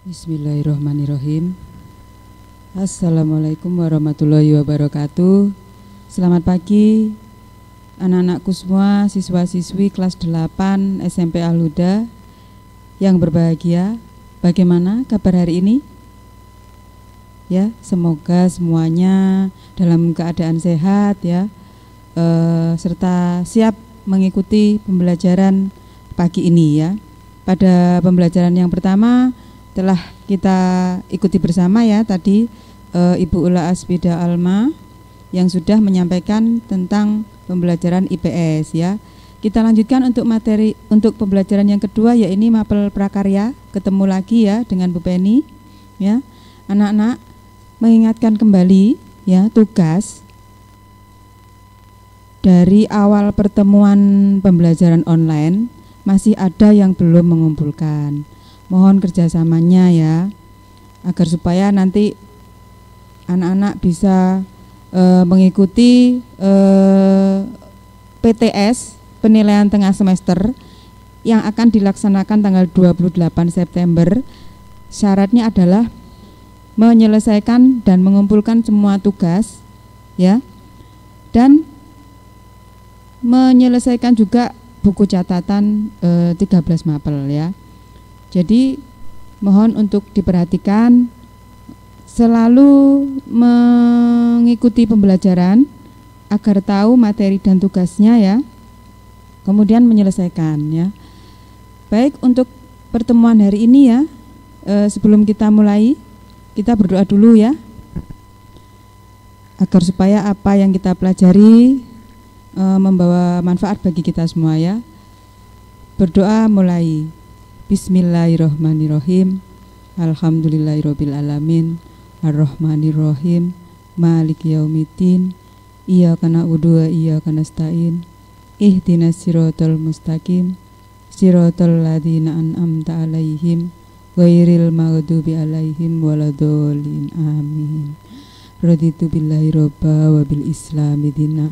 Bismillahirrahmanirrahim. Assalamualaikum warahmatullahi wabarakatuh. Selamat pagi anak-anakku semua, siswa-siswi kelas 8 SMP Al-Huda yang berbahagia. Bagaimana kabar hari ini? Ya, semoga semuanya dalam keadaan sehat ya, serta siap mengikuti pembelajaran pagi ini ya. Pada pembelajaran yang pertama telah kita ikuti bersama ya tadi Ibu Ula Asbida Alma yang sudah menyampaikan tentang pembelajaran IPS ya. Kita lanjutkan untuk materi untuk pembelajaran yang kedua, yaitu mapel prakarya. Ketemu lagi ya dengan Bu Penny ya. Anak-anak, mengingatkan kembali ya, tugas dari awal pertemuan pembelajaran online masih ada yang belum mengumpulkan. Mohon kerjasamanya ya, agar supaya nanti anak-anak bisa mengikuti PTS penilaian tengah semester yang akan dilaksanakan tanggal 28 September. Syaratnya adalah menyelesaikan dan mengumpulkan semua tugas ya, dan menyelesaikan juga buku catatan 13 mapel ya. Jadi mohon untuk diperhatikan, selalu mengikuti pembelajaran agar tahu materi dan tugasnya ya, kemudian menyelesaikan ya. Baik, untuk pertemuan hari ini ya, sebelum kita mulai, kita berdoa dulu ya, agar supaya apa yang kita pelajari membawa manfaat bagi kita semua ya. Berdoa mulai. Bismillahirrahmanirrahim. Alhamdulillahirabbil alamin. Arrahmanirrahim. Maliki yaumiddin. Iyyaka na'budu wa iyyaka nasta'in. Ihdinas siratal mustaqim. Siratal ladzina an'amta 'alaihim ghairil maghdubi 'alaihim waladdallin. Amin. Raditu billahi robba wa bil islami dina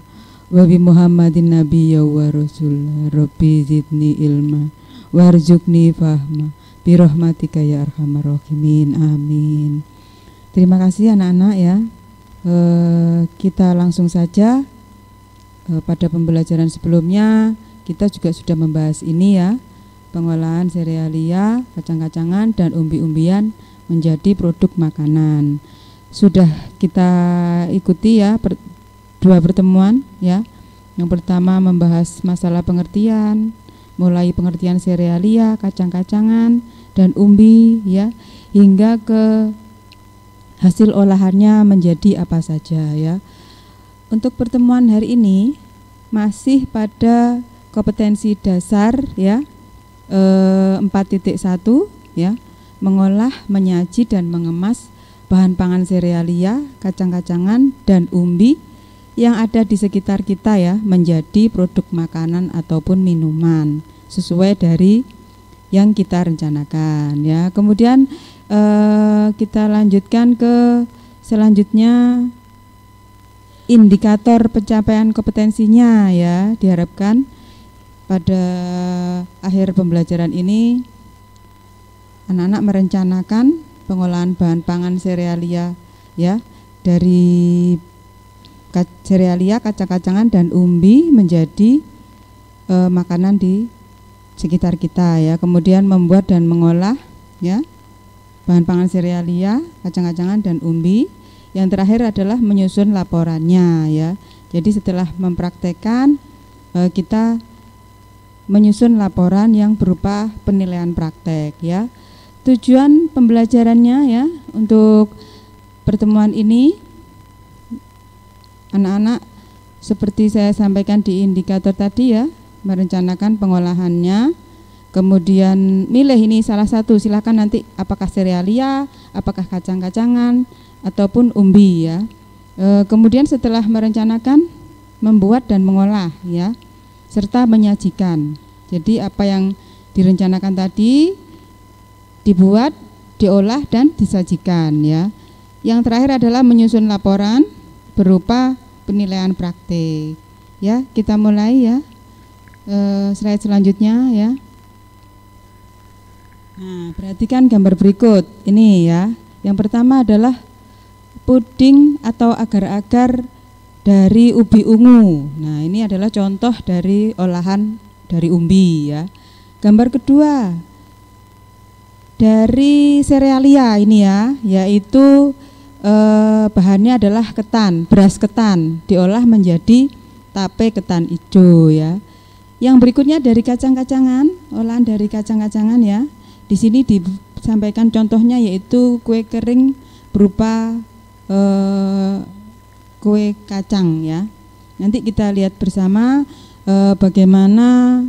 wa bi Muhammadin nabiyya wa rasul. Rabbi zidni ilma warzuqni fahma bi rahmatika ya arhamar rahimin. Amin. Terima kasih anak-anak ya. Kita langsung saja. Pada pembelajaran sebelumnya kita juga sudah membahas ini ya, pengolahan serealia, kacang-kacangan dan umbi-umbian menjadi produk makanan. Sudah kita ikuti ya dua pertemuan ya. Yang pertama membahas masalah pengertian, mulai pengertian serealia, kacang-kacangan dan umbi ya, hingga ke hasil olahannya menjadi apa saja ya. Untuk pertemuan hari ini masih pada kompetensi dasar ya, 4.1 ya, mengolah, menyaji dan mengemas bahan pangan serealia, kacang-kacangan dan umbi yang ada di sekitar kita ya, menjadi produk makanan ataupun minuman sesuai dari yang kita rencanakan ya. Kemudian kita lanjutkan ke selanjutnya, indikator pencapaian kompetensinya ya. Diharapkan pada akhir pembelajaran ini anak-anak merencanakan pengolahan bahan pangan serealia ya, dari serealia, kacang-kacangan dan umbi menjadi makanan di sekitar kita ya. Kemudian membuat dan mengolah ya bahan pangan serealia, kacang-kacangan dan umbi. Yang terakhir adalah menyusun laporannya ya. Jadi setelah mempraktekkan, kita menyusun laporan yang berupa penilaian praktek ya. Tujuan pembelajarannya ya untuk pertemuan ini, anak-anak seperti saya sampaikan di indikator tadi ya, merencanakan pengolahannya, kemudian milih ini salah satu, silakan nanti apakah serealia, apakah kacang-kacangan ataupun umbi ya. Kemudian setelah merencanakan, membuat dan mengolah ya, serta menyajikan. Jadi apa yang direncanakan tadi dibuat, diolah dan disajikan ya. Yang terakhir adalah menyusun laporan berupa penilaian praktik ya. Kita mulai ya. Slide selanjutnya ya. Nah, perhatikan gambar berikut ini ya. Yang pertama adalah puding atau agar-agar dari ubi ungu. Nah, ini adalah contoh dari olahan dari umbi ya. Gambar kedua dari serealia ini ya, yaitu bahannya adalah ketan, beras ketan diolah menjadi tape ketan ijo ya. Yang berikutnya dari kacang-kacangan, olahan dari kacang-kacangan ya. Di sini disampaikan contohnya yaitu kue kering berupa kue kacang ya. Nanti kita lihat bersama bagaimana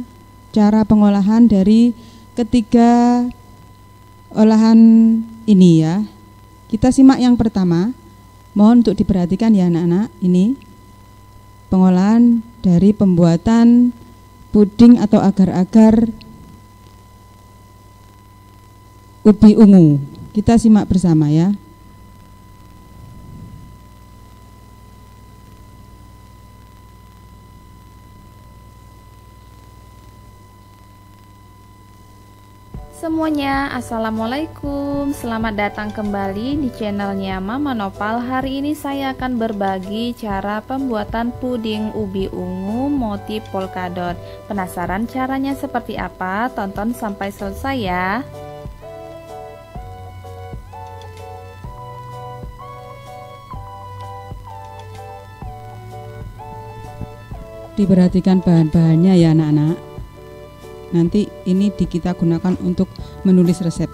cara pengolahan dari ketiga olahan ini ya. Kita simak yang pertama. Mohon untuk diperhatikan ya anak-anak. Ini pengolahan dari pembuatan puding atau agar-agar ubi ungu. Kita simak bersama ya. Semuanya, assalamualaikum. Selamat datang kembali di channelnya Mama Nopal. Hari ini saya akan berbagi cara pembuatan puding ubi ungu motif polkadot. Penasaran caranya seperti apa? Tonton sampai selesai ya. Diperhatikan bahan-bahannya ya anak-anak. Nanti ini kita gunakan untuk menulis resep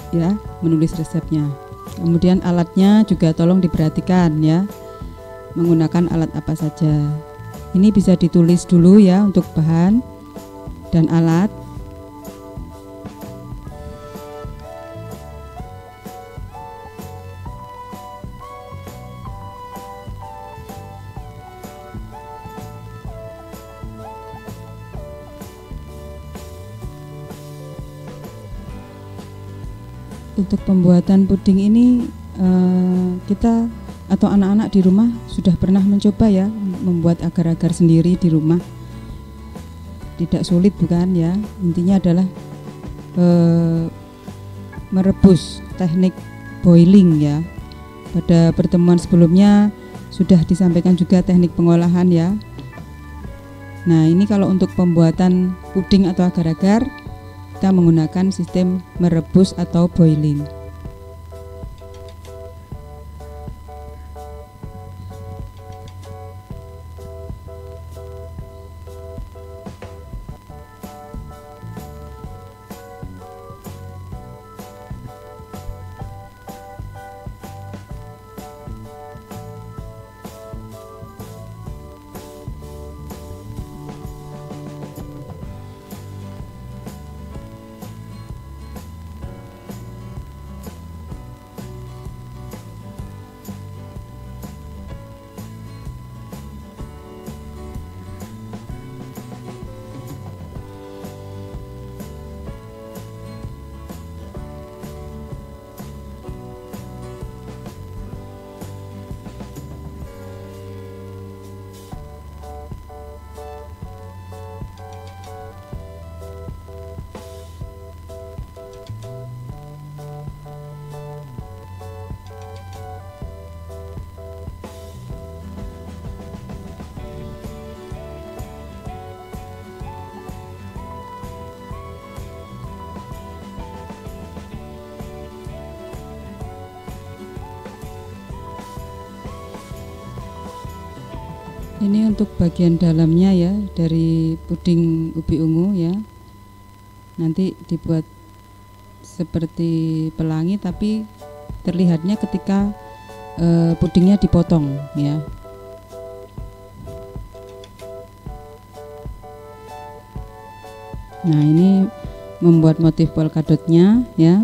ya, menulis resepnya. Kemudian alatnya juga tolong diperhatikan ya, menggunakan alat apa saja. Ini bisa ditulis dulu ya untuk bahan dan alat. Untuk pembuatan puding ini kita atau anak-anak di rumah sudah pernah mencoba ya membuat agar-agar sendiri di rumah. Tidak sulit bukan ya? Intinya adalah merebus, teknik boiling ya. Pada pertemuan sebelumnya sudah disampaikan juga teknik pengolahan ya. Nah, ini kalau untuk pembuatan puding atau agar-agar kita menggunakan sistem merebus atau boiling. Ini untuk bagian dalamnya ya dari puding ubi ungu ya. Nanti dibuat seperti pelangi tapi terlihatnya ketika pudingnya dipotong ya. Nah, ini membuat motif polkadotnya ya.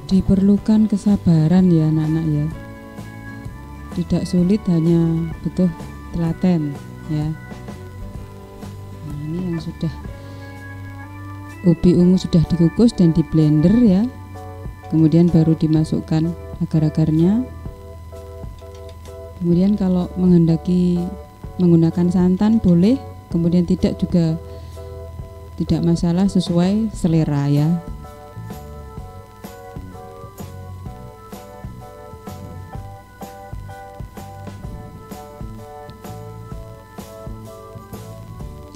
diperlukan kesabaran ya anak-anak ya. Tidak sulit, hanya butuh telaten ya. Nah, ini yang sudah ubi ungu sudah dikukus dan di blender ya. Kemudian baru dimasukkan agar-agarnya. Kemudian kalau menghendaki menggunakan santan boleh, kemudian tidak juga tidak masalah, sesuai selera ya.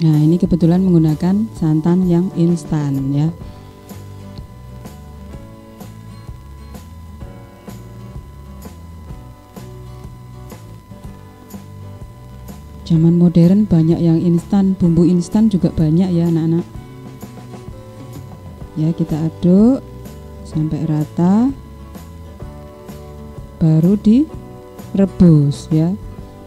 Nah, ini kebetulan menggunakan santan yang instan ya. Zaman modern banyak yang instan, bumbu instan juga banyak ya anak-anak. Ya, kita aduk sampai rata, baru direbus ya.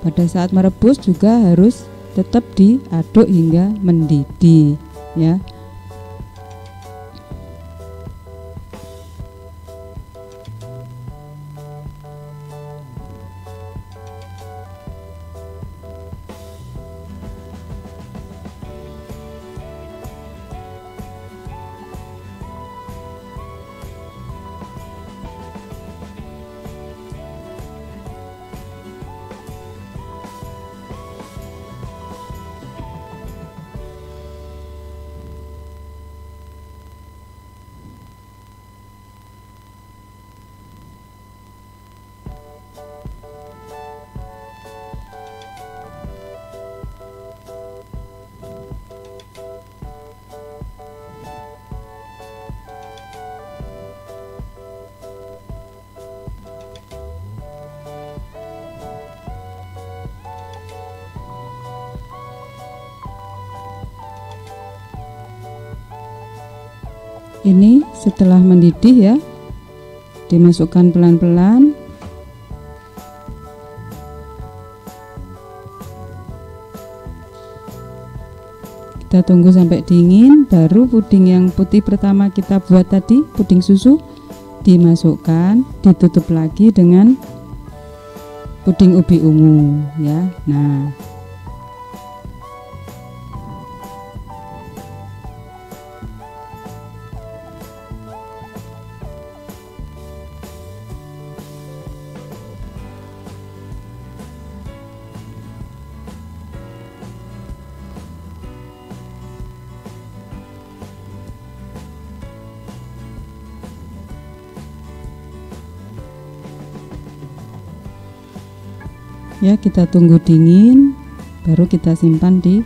Pada saat merebus juga harus tetap diaduk hingga mendidih ya. Ini setelah mendidih ya, dimasukkan pelan-pelan. Kita tunggu sampai dingin, baru puding yang putih pertama kita buat tadi, puding susu, dimasukkan, ditutup lagi dengan puding ubi ungu ya. Nah, ya, kita tunggu dingin, baru kita simpan di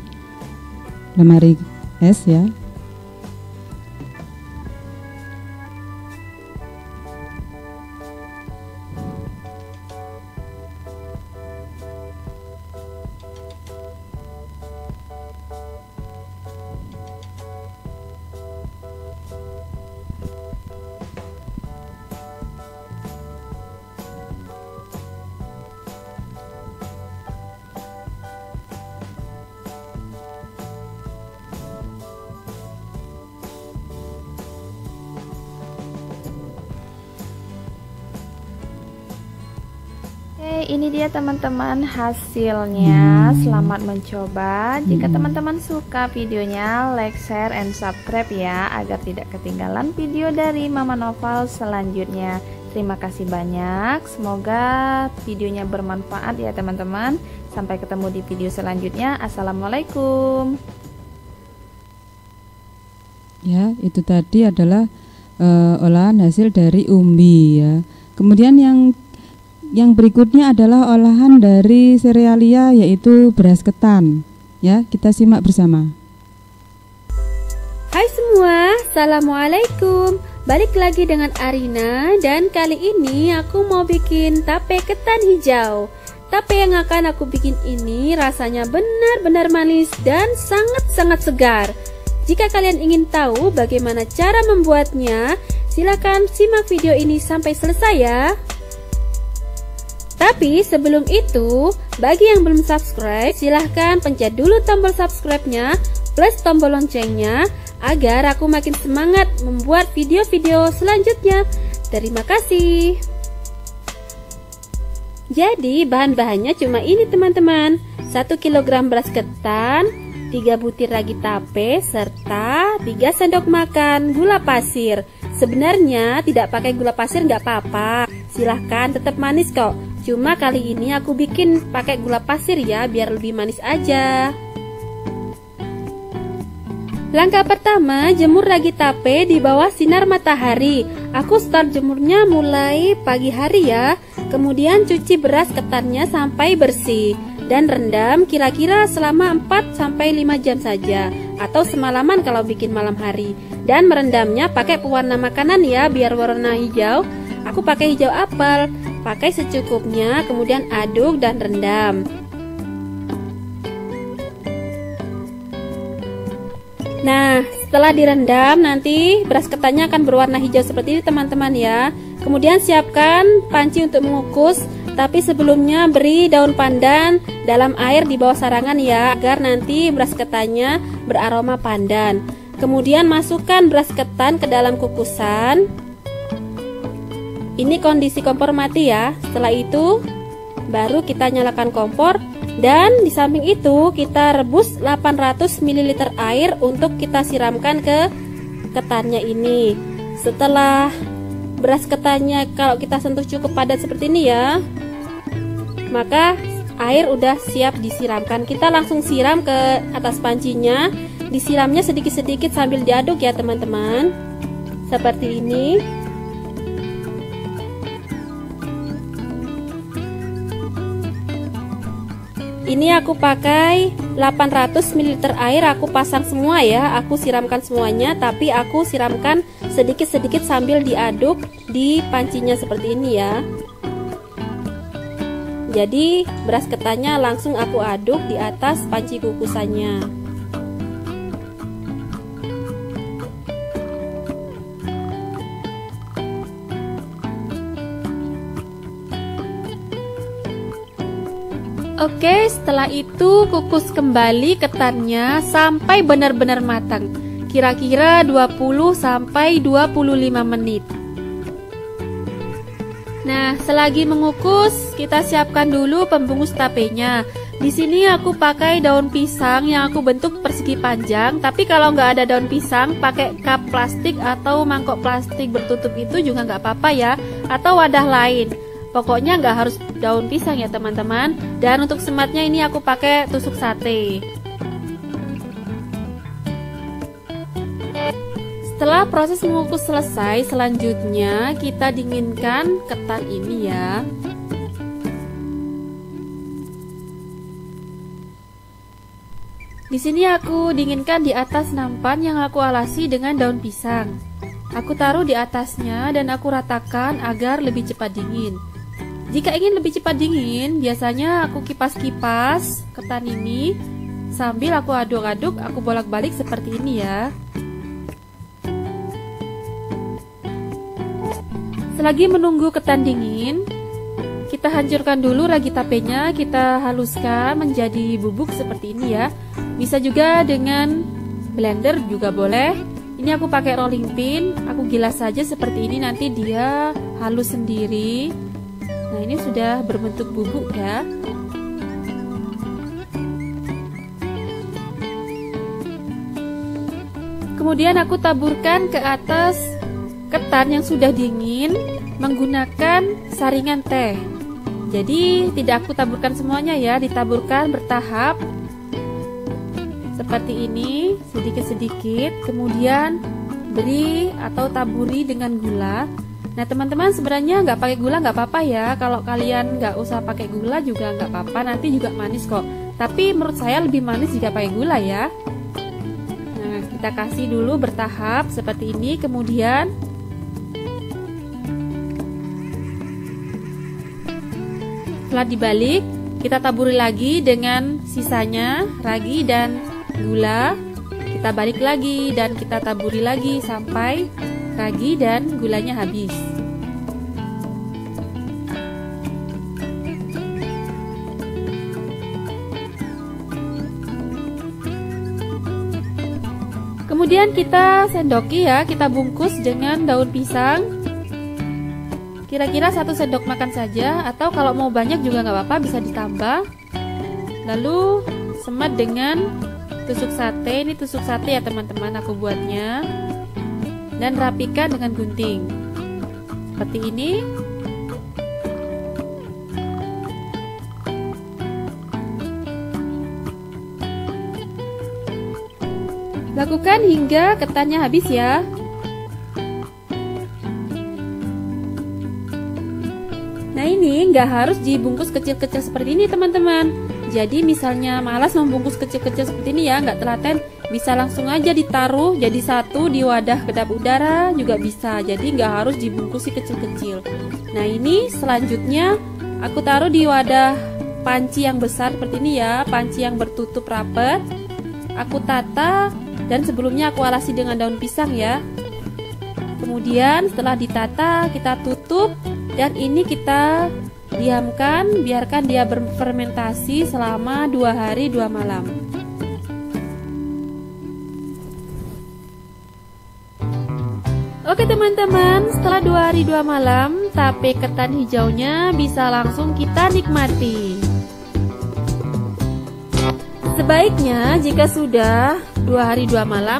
lemari es ya. Ini dia teman-teman hasilnya. Selamat mencoba. Jika teman-teman suka videonya, like, share, and subscribe ya, agar tidak ketinggalan video dari Mama Noval selanjutnya. Terima kasih banyak. Semoga videonya bermanfaat ya teman-teman. Sampai ketemu di video selanjutnya. Assalamualaikum. Ya, itu tadi adalah olahan hasil dari umbi ya. Kemudian yang berikutnya adalah olahan dari serealia, yaitu beras ketan. Ya, kita simak bersama. Hai semua, Assalamualaikum. Balik lagi dengan Arina, dan kali ini aku mau bikin tape ketan hijau. Tape yang akan aku bikin ini rasanya benar-benar manis dan sangat-sangat segar. Jika kalian ingin tahu bagaimana cara membuatnya, silakan simak video ini sampai selesai ya. Tapi sebelum itu, bagi yang belum subscribe, silahkan pencet dulu tombol subscribe-nya plus tombol loncengnya agar aku makin semangat membuat video-video selanjutnya. Terima kasih. Jadi bahan-bahannya cuma ini teman-teman. 1 kg beras ketan, 3 butir ragi tape, serta 3 sendok makan gula pasir. Sebenarnya tidak pakai gula pasir nggak apa-apa, silahkan, tetap manis kok. Cuma kali ini aku bikin pakai gula pasir ya, biar lebih manis aja. Langkah pertama, jemur ragi tape di bawah sinar matahari. Aku start jemurnya mulai pagi hari ya. Kemudian cuci beras ketannya sampai bersih dan rendam kira-kira selama 4-5 jam saja, atau semalaman kalau bikin malam hari. Dan merendamnya pakai pewarna makanan ya, biar warna hijau. Aku pakai hijau apel. Pakai secukupnya, kemudian aduk dan rendam. Nah, setelah direndam nanti beras ketannya akan berwarna hijau seperti ini teman-teman ya. Kemudian siapkan panci untuk mengukus, tapi sebelumnya beri daun pandan dalam air di bawah sarangan ya, agar nanti beras ketannya beraroma pandan. Kemudian masukkan beras ketan ke dalam kukusan. Ini kondisi kompor mati ya. Setelah itu baru kita nyalakan kompor. Dan di samping itu kita rebus 800 ml air untuk kita siramkan ke ketannya ini. Setelah beras ketannya kalau kita sentuh cukup padat seperti ini ya, maka air udah siap disiramkan. Kita langsung siram ke atas pancinya. Disiramnya sedikit-sedikit sambil diaduk ya teman-teman. Seperti ini. Ini aku pakai 800 ml air, aku pasang semua ya, aku siramkan semuanya, tapi aku siramkan sedikit-sedikit sambil diaduk di pancinya seperti ini ya. Jadi beras ketannya langsung aku aduk di atas panci kukusannya. Oke, setelah itu kukus kembali ketannya sampai benar-benar matang. Kira-kira 20-25 menit. Nah, selagi mengukus, kita siapkan dulu pembungkus tapenya. Di sini aku pakai daun pisang yang aku bentuk persegi panjang, tapi kalau nggak ada daun pisang, pakai cup plastik atau mangkok plastik bertutup itu juga nggak apa-apa ya, atau wadah lain. Pokoknya nggak harus daun pisang ya teman-teman. Dan untuk sematnya ini aku pakai tusuk sate. Setelah proses mengukus selesai, selanjutnya kita dinginkan ketan ini ya. Di sini aku dinginkan di atas nampan yang aku alasi dengan daun pisang. Aku taruh di atasnya dan aku ratakan agar lebih cepat dingin. Jika ingin lebih cepat dingin, biasanya aku kipas-kipas ketan ini sambil aku aduk-aduk, aku bolak-balik seperti ini ya. Selagi menunggu ketan dingin, kita hancurkan dulu ragi tapenya, kita haluskan menjadi bubuk seperti ini ya. Bisa juga dengan blender juga boleh. Ini aku pakai rolling pin, aku gilas saja seperti ini, nanti dia halus sendiri. Nah, ini sudah berbentuk bubuk ya. Kemudian aku taburkan ke atas ketan yang sudah dingin menggunakan saringan teh. Jadi tidak aku taburkan semuanya ya, ditaburkan bertahap seperti ini, sedikit-sedikit. Kemudian beri atau taburi dengan gula. Nah teman-teman, sebenarnya nggak pakai gula nggak apa-apa ya. Kalau kalian nggak usah pakai gula juga nggak apa-apa, nanti juga manis kok. Tapi menurut saya lebih manis jika pakai gula ya. Nah, kita kasih dulu bertahap seperti ini. Kemudian setelah dibalik, kita taburi lagi dengan sisanya ragi dan gula. Kita balik lagi dan kita taburi lagi sampai ragi dan gulanya habis. Kemudian kita sendoki ya, kita bungkus dengan daun pisang. kira-kira 1 sendok makan saja, atau kalau mau banyak juga nggak apa-apa, bisa ditambah. Lalu semat dengan tusuk sate. Ini tusuk sate ya teman-teman, aku buatnya. Dan rapikan dengan gunting seperti ini. Lakukan hingga ketannya habis ya. Nah, ini nggak harus dibungkus kecil-kecil seperti ini teman-teman. Jadi misalnya malas membungkus kecil-kecil seperti ini ya, nggak telaten, bisa langsung aja ditaruh jadi satu di wadah kedap udara juga bisa. Jadi nggak harus dibungkusi kecil-kecil. Nah, ini selanjutnya aku taruh di wadah panci yang besar seperti ini ya, panci yang bertutup rapat. Aku tata dan sebelumnya aku alasi dengan daun pisang ya. Kemudian setelah ditata kita tutup dan ini kita diamkan, biarkan dia berfermentasi selama 2 hari 2 malam. Oke teman-teman, setelah 2 hari 2 malam, tape ketan hijaunya bisa langsung kita nikmati. Sebaiknya jika sudah 2 hari 2 malam,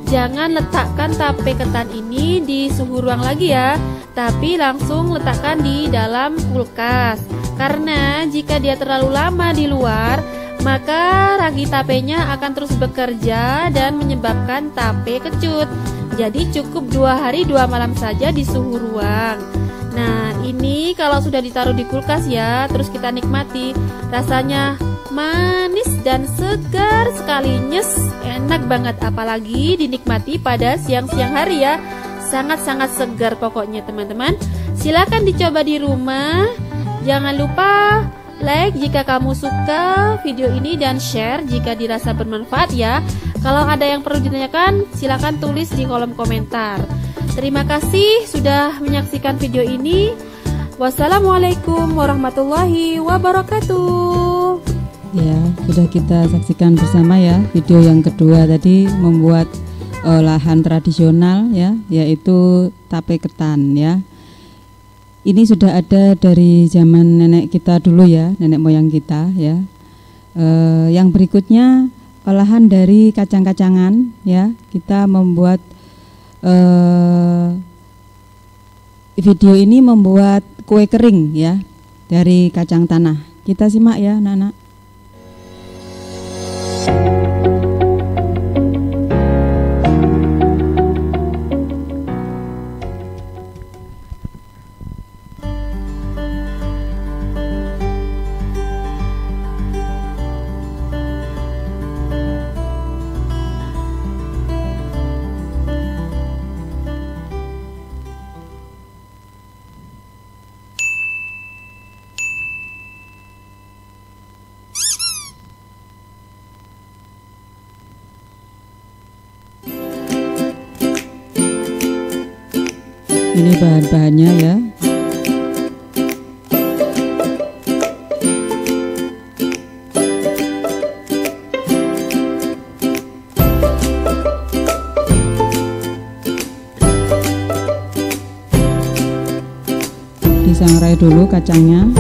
jangan letakkan tape ketan ini di suhu ruang lagi ya, tapi langsung letakkan di dalam kulkas. Karena jika dia terlalu lama di luar, maka ragi tapenya akan terus bekerja dan menyebabkan tape kecut. Jadi cukup 2 hari 2 malam saja di suhu ruang. Nah, ini kalau sudah ditaruh di kulkas ya, terus kita nikmati, rasanya manis dan segar sekali, nyes, enak banget, apalagi dinikmati pada siang-siang hari ya. Sangat-sangat segar pokoknya teman-teman. Silahkan dicoba di rumah. Jangan lupa like jika kamu suka video ini dan share jika dirasa bermanfaat ya. Kalau ada yang perlu ditanyakan, silahkan tulis di kolom komentar. Terima kasih sudah menyaksikan video ini. Wassalamualaikum warahmatullahi wabarakatuh. Ya, sudah kita saksikan bersama ya video yang kedua tadi, membuat olahan tradisional ya, yaitu tape ketan ya. Ini sudah ada dari zaman nenek kita dulu ya, nenek moyang kita ya. Yang berikutnya olahan dari kacang-kacangan ya. Kita membuat video ini membuat kue kering ya dari kacang tanah. Kita simak ya anak-anak. Ini bahan-bahannya ya. Disangrai dulu kacangnya.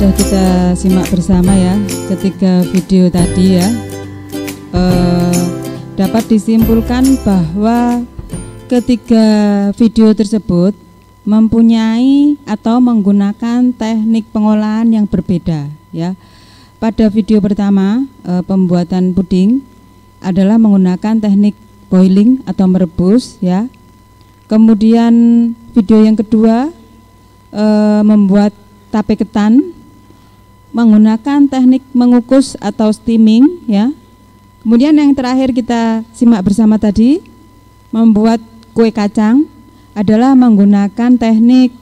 sudah kita simak bersama ya ketiga video tadi ya, dapat disimpulkan bahwa ketiga video tersebut mempunyai atau menggunakan teknik pengolahan yang berbeda ya. Pada video pertama, pembuatan puding adalah menggunakan teknik boiling atau merebus ya. Kemudian video yang kedua, membuat tape ketan menggunakan teknik mengukus atau steaming ya. Kemudian yang terakhir kita simak bersama tadi, membuat kue kacang adalah menggunakan teknik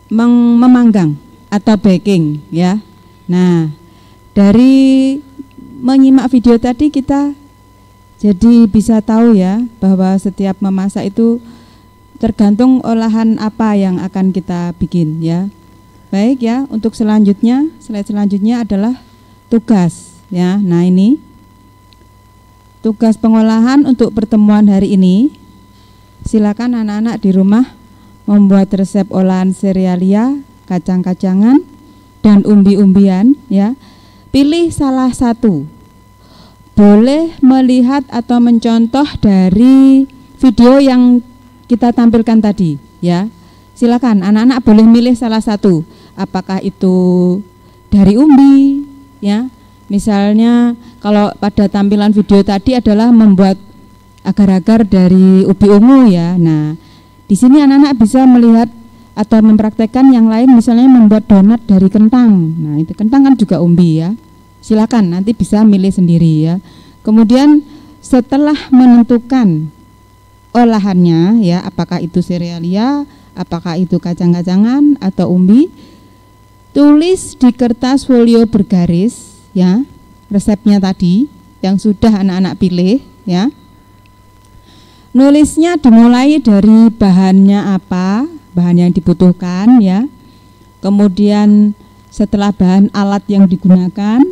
memanggang atau baking ya. Nah, dari menyimak video tadi kita jadi bisa tahu ya bahwa setiap memasak itu tergantung olahan apa yang akan kita bikin ya. Baik ya, untuk selanjutnya, slide selanjutnya adalah tugas ya. Nah, ini tugas pengolahan untuk pertemuan hari ini. Silakan anak-anak di rumah membuat resep olahan serealia, kacang-kacangan, dan umbi-umbian ya. Pilih salah satu. Boleh melihat atau mencontoh dari video yang kita tampilkan tadi ya. Silakan anak-anak boleh milih salah satu. Apakah itu dari umbi ya. Misalnya kalau pada tampilan video tadi adalah membuat agar-agar dari ubi ungu ya. Nah, di sini anak-anak bisa melihat atau mempraktekkan yang lain, misalnya membuat donat dari kentang. Nah, itu kentang kan juga umbi ya. Silakan nanti bisa milih sendiri ya. Kemudian setelah menentukan olahannya ya, apakah itu serealia, apakah itu kacang-kacangan atau umbi, tulis di kertas folio bergaris ya resepnya tadi yang sudah anak-anak pilih ya. Nulisnya dimulai dari bahannya apa, bahan yang dibutuhkan ya. Kemudian setelah bahan alat yang digunakan,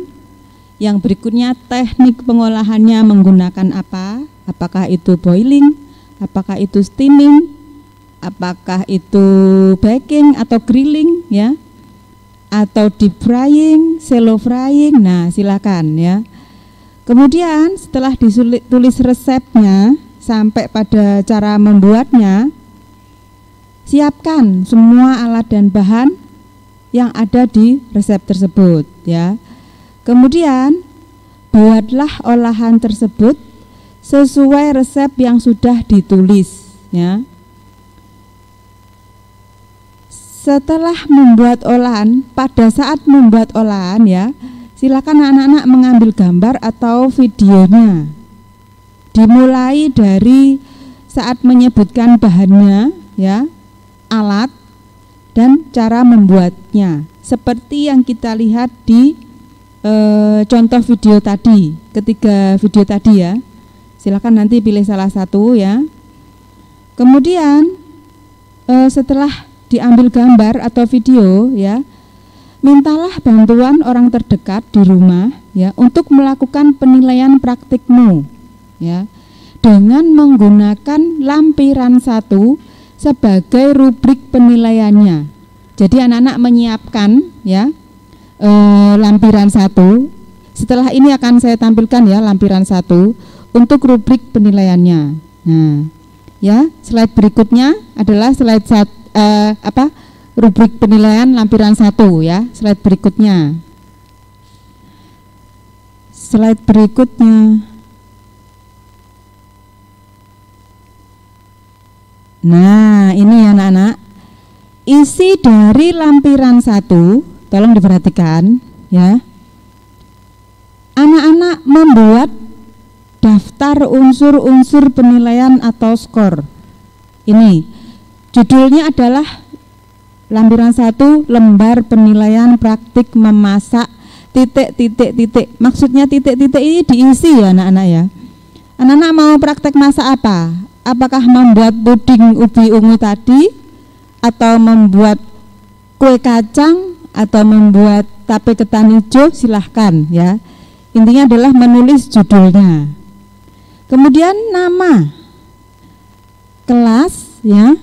yang berikutnya teknik pengolahannya menggunakan apa, apakah itu boiling, apakah itu steaming, apakah itu baking atau grilling ya, atau deep frying, shallow frying. Nah, silakan ya. Kemudian setelah ditulis resepnya sampai pada cara membuatnya, siapkan semua alat dan bahan yang ada di resep tersebut ya. Kemudian buatlah olahan tersebut sesuai resep yang sudah ditulis ya. Setelah membuat olahan, pada saat membuat olahan ya, silakan anak-anak mengambil gambar atau videonya. Dimulai dari saat menyebutkan bahannya ya, alat dan cara membuatnya, seperti yang kita lihat di contoh video tadi, ketiga video tadi ya. Silakan nanti pilih salah satu ya. Kemudian setelah diambil gambar atau video ya, mintalah bantuan orang terdekat di rumah ya untuk melakukan penilaian praktikmu ya, dengan menggunakan lampiran 1 sebagai rubrik penilaiannya. Jadi anak-anak menyiapkan ya lampiran 1. Setelah ini akan saya tampilkan ya lampiran 1 untuk rubrik penilaiannya. Nah, ya, slide berikutnya adalah slide rubrik penilaian lampiran 1 ya. Slide berikutnya. Slide berikutnya. Nah, ini anak-anak, isi dari lampiran 1, tolong diperhatikan ya. Anak-anak membuat daftar unsur-unsur penilaian atau skor. Ini judulnya adalah lampiran 1 lembar penilaian praktik memasak titik. Maksudnya titik-titik ini diisi ya anak-anak ya. Anak-anak mau praktek masak apa? Apakah membuat puding ubi ungu tadi, atau membuat kue kacang, atau membuat tape ketan hijau? Silahkan ya. Intinya adalah menulis judulnya. Kemudian nama kelas ya,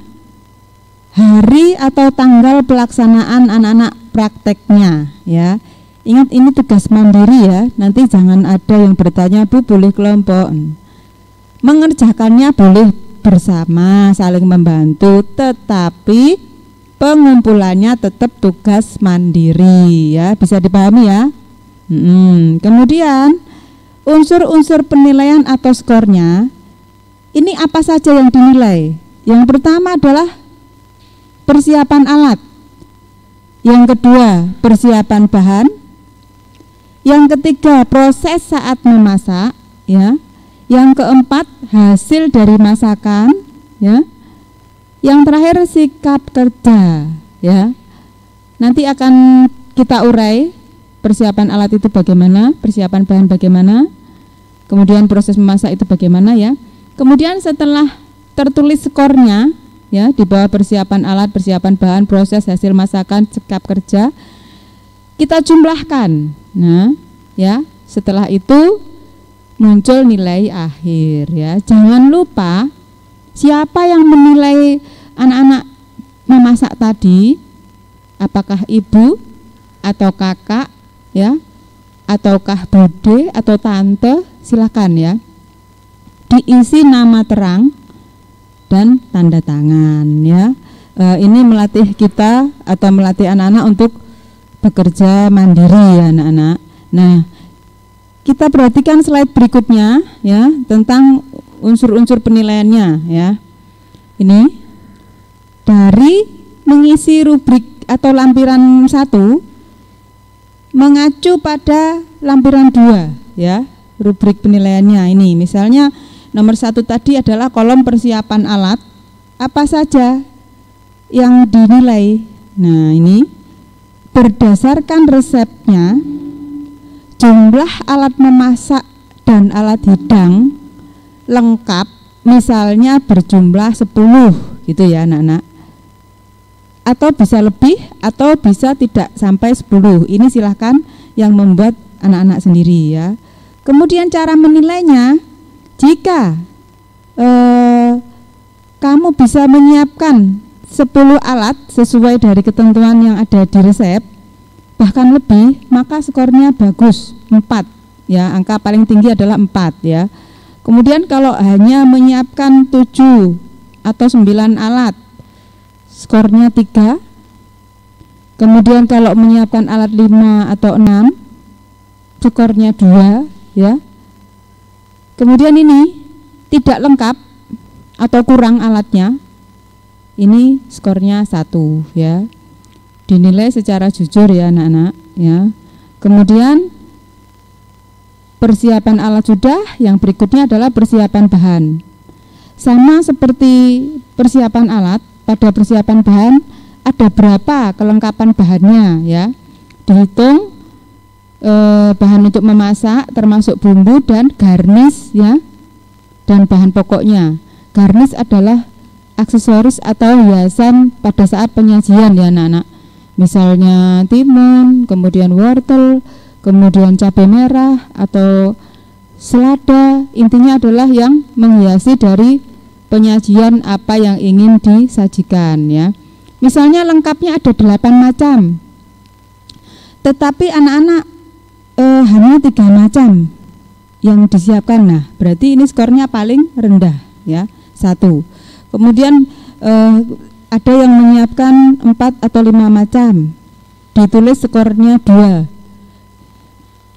hari atau tanggal pelaksanaan anak-anak prakteknya ya. Ingat ini tugas mandiri ya. Nanti jangan ada yang bertanya, Bu boleh kelompok. Mengerjakannya boleh bersama, saling membantu, tetapi pengumpulannya tetap tugas mandiri ya. Bisa dipahami ya. Kemudian unsur-unsur penilaian atau skornya, ini apa saja yang dinilai? Yang pertama adalah persiapan alat. Yang kedua, persiapan bahan. Yang ketiga, proses saat memasak, ya. Yang keempat, hasil dari masakan, ya. Yang terakhir, sikap kerja, ya. Nanti akan kita urai persiapan alat itu bagaimana, persiapan bahan bagaimana, kemudian proses memasak itu bagaimana, ya. Kemudian setelah tertulis skornya, ya, di bawah persiapan alat, persiapan bahan, proses, hasil masakan, sikap kerja, kita jumlahkan. Nah, ya, setelah itu muncul nilai akhir ya. Jangan lupa siapa yang menilai anak-anak memasak tadi, apakah ibu atau kakak ya, ataukah bude atau tante, silakan ya. Diisi nama terang dan tanda tangan ya. Ini melatih kita atau melatih anak-anak untuk bekerja mandiri ya anak-anak. Nah, kita perhatikan slide berikutnya ya tentang unsur-unsur penilaiannya ya. Ini dari mengisi rubrik atau lampiran 1 mengacu pada lampiran 2 ya, rubrik penilaiannya ini. Misalnya nomor 1 tadi adalah kolom persiapan alat, apa saja yang dinilai. Nah, ini berdasarkan resepnya, jumlah alat memasak dan alat hidang lengkap, misalnya berjumlah 10 gitu ya anak-anak. Atau bisa lebih atau bisa tidak sampai 10. Ini silahkan yang membuat anak-anak sendiri ya. Kemudian cara menilainya, jika kamu bisa menyiapkan 10 alat sesuai dari ketentuan yang ada di resep, bahkan lebih, maka skornya bagus, 4 ya, angka paling tinggi adalah 4 ya. Kemudian kalau hanya menyiapkan 7 atau 9 alat, skornya 3. Kemudian kalau menyiapkan alat 5 atau 6, skornya 2 ya. Kemudian ini tidak lengkap atau kurang alatnya, ini skornya 1 ya. Dinilai secara jujur ya anak-anak ya. Kemudian persiapan alat sudah, yang berikutnya adalah persiapan bahan. Sama seperti persiapan alat, pada persiapan bahan ada berapa kelengkapan bahannya ya. Dihitung bahan untuk memasak termasuk bumbu dan garnish ya, dan bahan pokoknya. Garnish adalah aksesoris atau hiasan pada saat penyajian ya anak-anak. Misalnya timun, kemudian wortel, kemudian cabai merah atau selada. Intinya adalah yang menghiasi dari penyajian apa yang ingin disajikan ya. Misalnya lengkapnya ada 8 macam, tetapi anak-anak hanya 3 macam yang disiapkan. Nah, berarti ini skornya paling rendah ya, 1. Kemudian ada yang menyiapkan 4 atau 5 macam, ditulis skornya 2.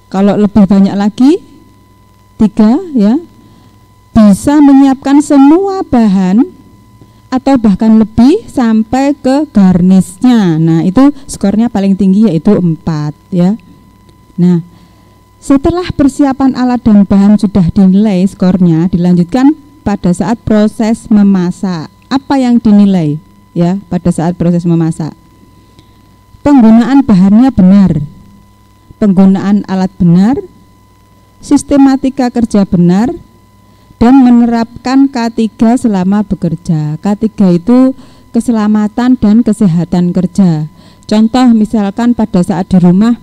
Kalau lebih banyak lagi 3 ya, bisa menyiapkan semua bahan atau bahkan lebih sampai ke garnishnya. Nah, itu skornya paling tinggi yaitu 4 ya. Nah, setelah persiapan alat dan bahan sudah dinilai skornya, dilanjutkan pada saat proses memasak. Apa yang dinilai ya pada saat proses memasak? Penggunaan bahannya benar, penggunaan alat benar, sistematika kerja benar, dan menerapkan K3 selama bekerja. K3 itu keselamatan dan kesehatan kerja. Contoh misalkan pada saat di rumah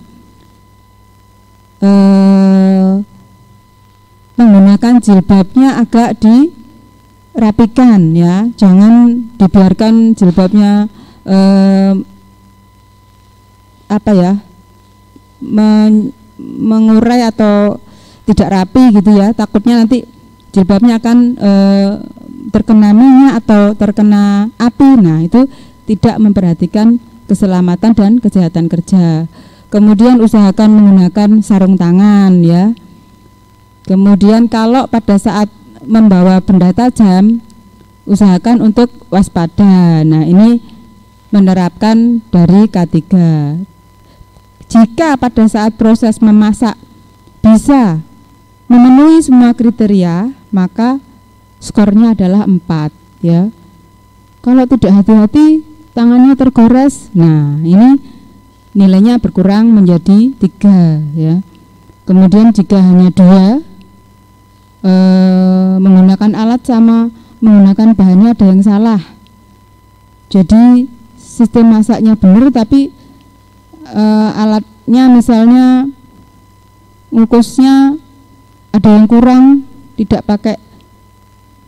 menggunakan jilbabnya agak dirapikan ya, jangan dibiarkan jilbabnya mengurai atau tidak rapi gitu ya, takutnya nanti jilbabnya akan terkena minyak atau terkena api. Nah, itu tidak memperhatikan keselamatan dan kesehatan kerja. Kemudian usahakan menggunakan sarung tangan ya. Kemudian kalau pada saat membawa benda tajam, usahakan untuk waspada. Nah, ini menerapkan dari K3. Jika pada saat proses memasak bisa memenuhi semua kriteria, maka skornya adalah 4 ya. Kalau tidak hati-hati, tangannya tergores, nah ini nilainya berkurang menjadi 3 ya. Kemudian jika hanya 2, menggunakan alat sama menggunakan bahannya ada yang salah. Jadi sistem masaknya benar tapi alatnya misalnya ngukusnya ada yang kurang, tidak pakai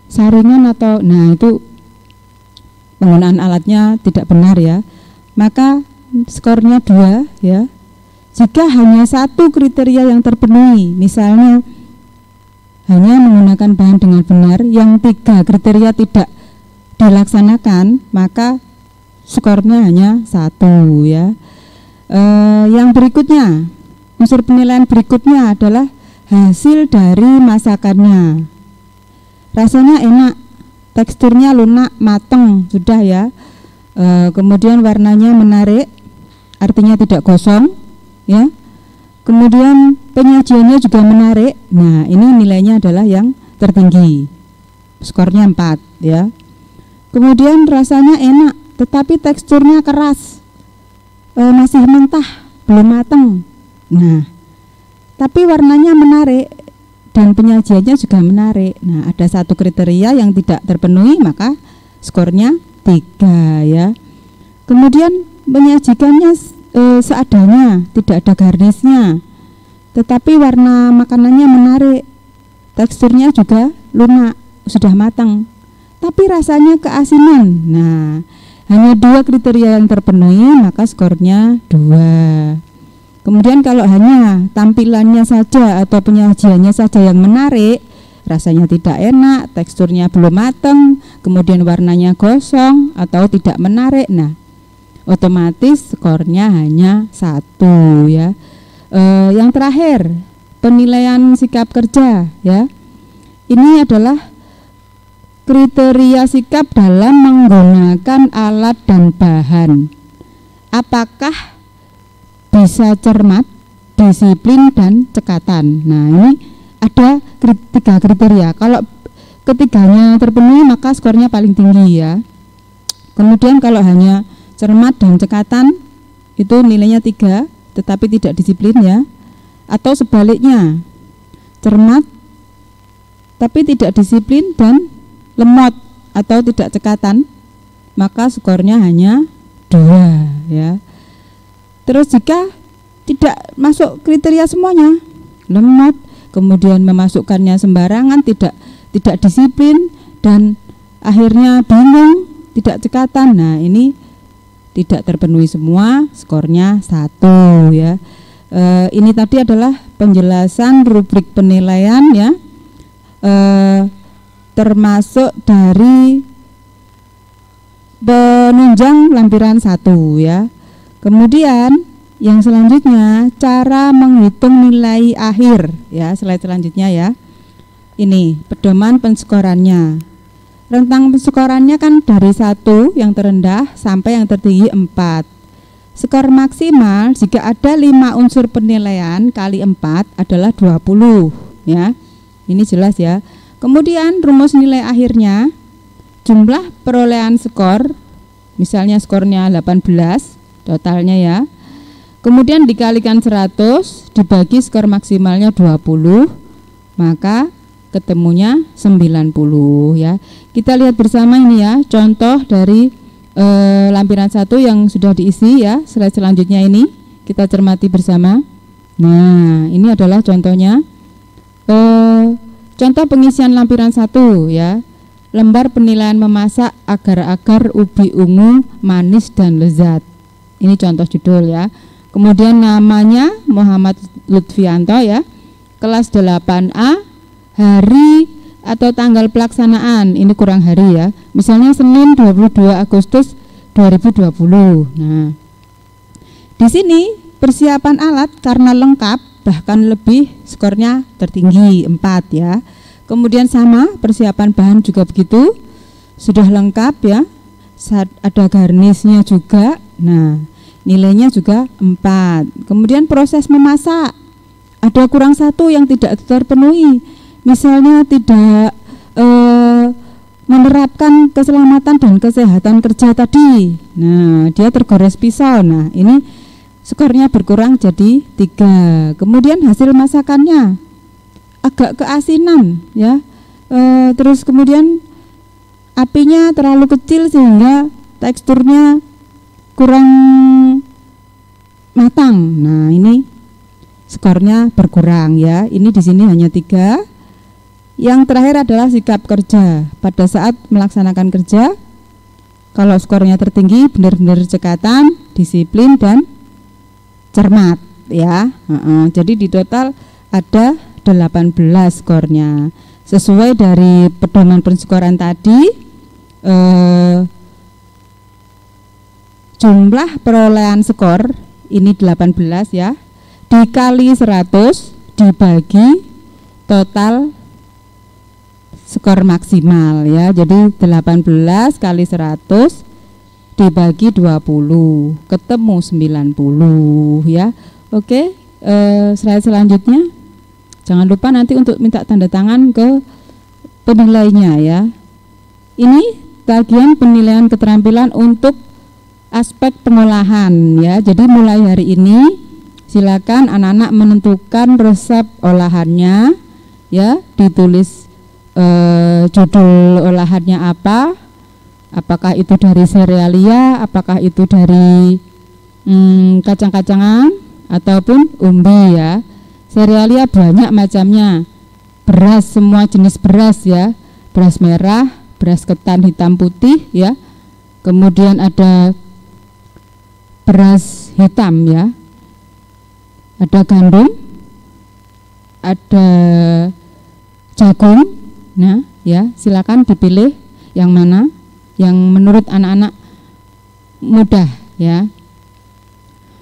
saringan atau, nah itu penggunaan alatnya tidak benar ya. Maka skornya 2 ya. Jika hanya 1 kriteria yang terpenuhi, misalnya hanya menggunakan bahan dengan benar, yang 3 kriteria tidak dilaksanakan, maka skornya hanya 1 ya. Yang berikutnya, unsur penilaian berikutnya adalah hasil dari masakannya. Rasanya enak, teksturnya lunak, matang, sudah ya. Kemudian warnanya menarik, artinya tidak gosong ya. Kemudian penyajiannya juga menarik. Nah, ini nilainya adalah yang tertinggi, skornya 4 ya. Kemudian rasanya enak, tetapi teksturnya keras, masih mentah, belum matang. Nah, tapi warnanya menarik dan penyajiannya juga menarik. Nah, ada 1 kriteria yang tidak terpenuhi, maka skornya 3 ya. Kemudian menyajikannya seadanya, tidak ada garnisnya, tetapi warna makanannya menarik, teksturnya juga lunak, sudah matang, tapi rasanya keasinan. Nah, hanya 2 kriteria yang terpenuhi, maka skornya 2. Kemudian kalau hanya tampilannya saja atau penyajiannya saja yang menarik, rasanya tidak enak, teksturnya belum matang, kemudian warnanya gosong atau tidak menarik, nah otomatis skornya hanya 1 ya. Yang terakhir, penilaian sikap kerja ya. Ini adalah kriteria sikap dalam menggunakan alat dan bahan. Apakah bisa cermat, disiplin, dan cekatan. Nah, ini ada 3 kriteria. Kalau ketiganya terpenuhi, maka skornya paling tinggi ya. Kemudian kalau hanya cermat dan cekatan, itu nilainya 3, tetapi tidak disiplin ya. Atau sebaliknya, cermat tapi tidak disiplin dan lemot atau tidak cekatan, maka skornya hanya 2 ya. Terus jika tidak masuk kriteria semuanya, lemot, kemudian memasukkannya sembarangan, tidak disiplin, dan akhirnya bingung, tidak cekatan, nah ini tidak terpenuhi semua, skornya 1 ya. Ini tadi adalah penjelasan rubrik penilaian ya, termasuk dari penunjang lampiran 1 ya. Kemudian yang selanjutnya cara menghitung nilai akhir ya, slide selanjutnya ya. Ini pedoman penskorannya. Rentang penskorannya kan dari 1 yang terendah sampai yang tertinggi 4. Skor maksimal jika ada 5 unsur penilaian kali 4 adalah 20 ya. Ini jelas ya. Kemudian rumus nilai akhirnya, jumlah perolehan skor, misalnya skornya 18 totalnya ya. Kemudian dikalikan 100 dibagi skor maksimalnya 20, maka ketemunya 90 ya. Kita lihat bersama ini ya, contoh dari lampiran 1 yang sudah diisi ya. Slide selanjutnya ini kita cermati bersama. Nah, ini adalah contohnya. Contoh pengisian lampiran 1 ya. Lembar penilaian memasak agar-agar ubi ungu manis dan lezat. Ini contoh judul ya. Kemudian namanya Muhammad Lutfianto ya. Kelas 8A, hari atau tanggal pelaksanaan, ini kurang hari ya. Misalnya Senin 22 Agustus 2020. Nah, di sini persiapan alat karena lengkap, bahkan lebih, skornya tertinggi 4 ya. Kemudian sama persiapan bahan juga begitu, sudah lengkap ya. Ada garnisnya juga. Nah, nilainya juga 4. Kemudian proses memasak, ada kurang 1 yang tidak terpenuhi. Misalnya tidak menerapkan keselamatan dan kesehatan kerja tadi. Nah, dia tergores pisau. Nah, ini skornya berkurang jadi 3. Kemudian hasil masakannya agak keasinan ya. Terus kemudian apinya terlalu kecil sehingga teksturnya kurang matang. Nah, ini skornya berkurang ya. Ini di sini hanya 3. Yang terakhir adalah sikap kerja. Pada saat melaksanakan kerja, kalau skornya tertinggi benar-benar cekatan, disiplin dan cermat ya. Jadi di total ada 18 skornya. Sesuai dari pedoman penskoran tadi, jumlah perolehan skor ini 18 ya, dikali 100 dibagi total skor maksimal ya. Jadi 18 kali 100 dibagi 20 ketemu 90 ya. Oke, slide selanjutnya. Jangan lupa nanti untuk minta tanda tangan ke penilainya ya. Ini bagian penilaian keterampilan untuk aspek pengolahan ya. Jadi mulai hari ini silakan anak-anak menentukan resep olahannya ya, ditulis judul olahannya apa, apakah itu dari serealia, apakah itu dari kacang-kacangan ataupun umbi ya. Serealia banyak macamnya, beras, semua jenis beras ya, beras merah, beras ketan hitam putih ya, kemudian ada beras hitam ya, ada gandum, ada jagung. Nah ya, silakan dipilih yang mana yang menurut anak-anak mudah ya.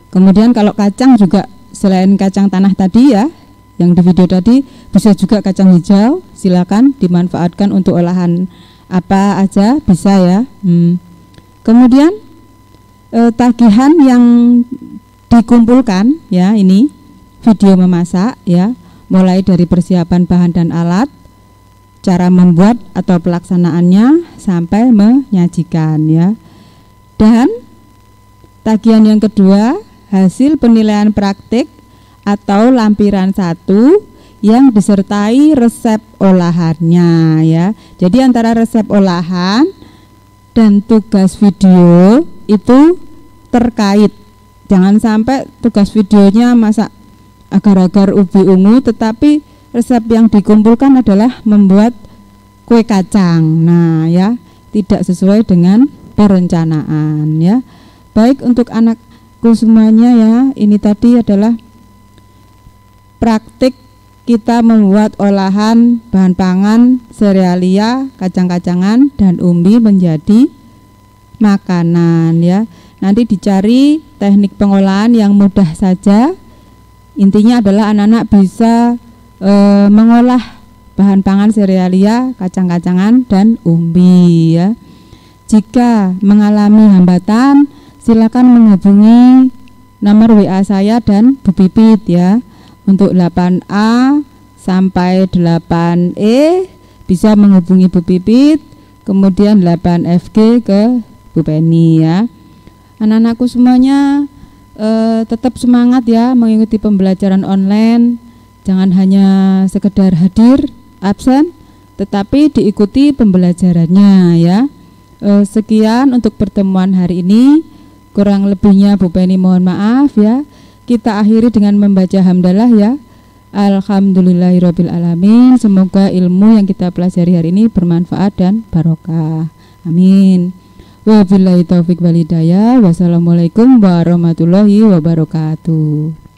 Kemudian kalau kacang juga selain kacang tanah tadi ya, yang di video tadi, bisa juga kacang hijau, silakan dimanfaatkan untuk olahan apa aja bisa ya. Kemudian tagihan yang dikumpulkan ya, ini video memasak ya, mulai dari persiapan bahan dan alat, cara membuat atau pelaksanaannya sampai menyajikan ya. Dan tagihan yang kedua, hasil penilaian praktik atau lampiran 1 yang disertai resep olahannya ya. Jadi antara resep olahan dan tugas video itu terkait. Jangan sampai tugas videonya masak agar-agar ubi ungu, tetapi resep yang dikumpulkan adalah membuat kue kacang. Nah ya, tidak sesuai dengan perencanaan ya. Baik, untuk anakku semuanya ya, ini tadi adalah praktik kita membuat olahan bahan pangan, serealia, kacang-kacangan dan umbi menjadi makanan ya. Nanti dicari teknik pengolahan yang mudah saja. Intinya adalah anak-anak bisa mengolah bahan pangan, serealia, kacang-kacangan dan umbi ya. Jika mengalami hambatan, silakan menghubungi nomor WA saya dan Bu Pipit ya. Untuk 8A sampai 8E bisa menghubungi Bu Pipit, kemudian 8FG ke Bu Penny ya. Anak-anakku semuanya tetap semangat ya mengikuti pembelajaran online. Jangan hanya sekedar hadir, absen, tetapi diikuti pembelajarannya ya. Sekian untuk pertemuan hari ini. Kurang lebihnya Bu Penny mohon maaf ya. Kita akhiri dengan membaca hamdalah ya. Alhamdulillahirabbil alamin. Semoga ilmu yang kita pelajari hari ini bermanfaat dan barokah. Amin. Wabillahi taufik wal hidayah. Wassalamualaikum warahmatullahi wabarakatuh.